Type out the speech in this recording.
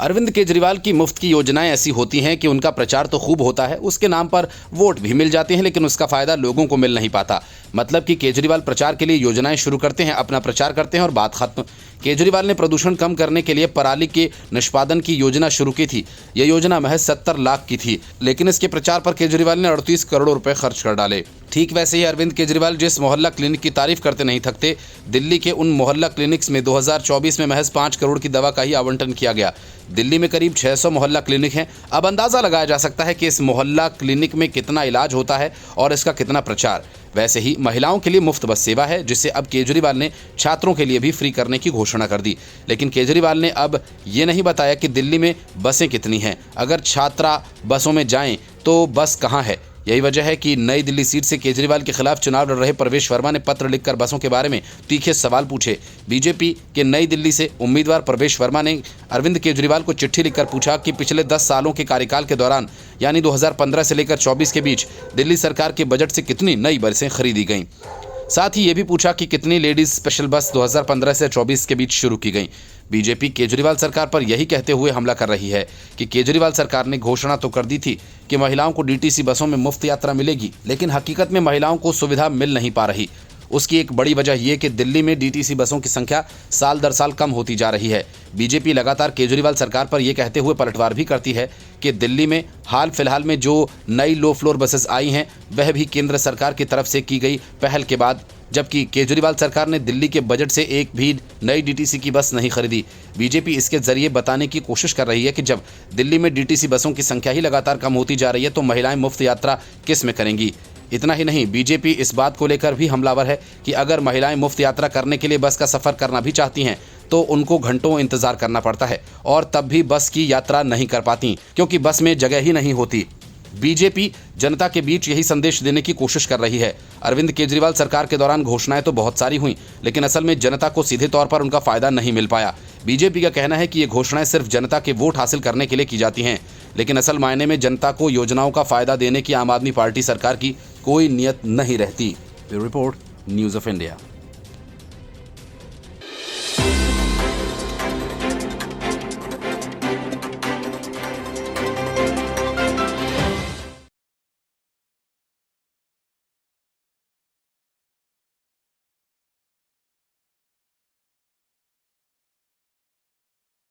अरविंद केजरीवाल की मुफ्त की योजनाएं ऐसी होती हैं कि उनका प्रचार तो खूब होता है, उसके नाम पर वोट भी मिल जाते हैं, लेकिन उसका फायदा लोगों को मिल नहीं पाता। मतलब कि केजरीवाल प्रचार के लिए योजनाएं शुरू करते हैं, अपना प्रचार करते हैं और बात खत्म। केजरीवाल ने प्रदूषण कम करने के लिए पराली के निष्पादन की योजना शुरू की थी। यह योजना महज 70 लाख की थी, लेकिन इसके प्रचार पर केजरीवाल ने 38 करोड़ रुपए खर्च कर डाले। ठीक वैसे ही अरविंद केजरीवाल जिस मोहल्ला क्लिनिक की तारीफ करते नहीं थकते, दिल्ली के उन मोहल्ला क्लिनिक्स में 2024 में महज 5 करोड़ की दवा का ही आवंटन किया गया। दिल्ली में करीब 600 मोहल्ला क्लिनिक हैं। अब अंदाजा लगाया जा सकता है कि इस मोहल्ला क्लिनिक में कितना इलाज होता है और इसका कितना प्रचार। वैसे ही महिलाओं के लिए मुफ्त बस सेवा है, जिसे अब केजरीवाल ने छात्रों के लिए भी फ्री करने की घोषणा कर दी। लेकिन केजरीवाल ने अब ये नहीं बताया कि दिल्ली में बसें कितनी हैं। अगर छात्रा बसों में जाएं तो बस कहाँ है। यही वजह है कि नई दिल्ली सीट से केजरीवाल के खिलाफ चुनाव लड़ रहे प्रवेश वर्मा ने पत्र लिखकर बसों के बारे में तीखे सवाल पूछे। बीजेपी के नई दिल्ली से उम्मीदवार प्रवेश वर्मा ने अरविंद केजरीवाल को चिट्ठी लिखकर पूछा कि पिछले 10 सालों के कार्यकाल के दौरान, यानी 2015 से लेकर 24 के बीच, दिल्ली सरकार के बजट से कितनी नई बसें खरीदी गईं। साथ ही ये भी पूछा कि कितनी लेडीज स्पेशल बस 2015 से 24 के बीच शुरू की गई। बीजेपी केजरीवाल सरकार पर यही कहते हुए हमला कर रही है कि केजरीवाल सरकार ने घोषणा तो कर दी थी कि महिलाओं को डीटीसी बसों में मुफ्त यात्रा मिलेगी, लेकिन हकीकत में महिलाओं को सुविधा मिल नहीं पा रही। उसकी एक बड़ी वजह यह कि दिल्ली में डीटीसी बसों की संख्या साल दर साल कम होती जा रही है। बीजेपी लगातार केजरीवाल सरकार पर यह कहते हुए पलटवार भी करती है कि दिल्ली में हाल फिलहाल में जो नई लो फ्लोर बसेस आई हैं, वह भी केंद्र सरकार की तरफ से की गई पहल के बाद, जबकि केजरीवाल सरकार ने दिल्ली के बजट से एक भी नई डीटीसी की बस नहीं खरीदी। बीजेपी इसके जरिए बताने की कोशिश कर रही है कि जब दिल्ली में डीटीसी बसों की संख्या ही लगातार कम होती जा रही है तो महिलाएं मुफ्त यात्रा किस में करेंगी। इतना ही नहीं, बीजेपी इस बात को लेकर भी हमलावर है कि अगर महिलाएं मुफ्त यात्रा करने के लिए बस का सफ़र करना भी चाहती हैं तो उनको घंटों इंतजार करना पड़ता है और तब भी बस की यात्रा नहीं कर पाती, क्योंकि बस में जगह ही नहीं होती। बीजेपी जनता के बीच यही संदेश देने की कोशिश कर रही है। अरविंद केजरीवाल सरकार के दौरान घोषणाएं तो बहुत सारी हुई, लेकिन असल में जनता को सीधे तौर पर उनका फायदा नहीं मिल पाया। बीजेपी का कहना है कि ये घोषणाएं सिर्फ जनता के वोट हासिल करने के लिए की जाती हैं, लेकिन असल मायने में जनता को योजनाओं का फायदा देने की आम आदमी पार्टी सरकार की कोई नियत नहीं रहती। Report, news of India.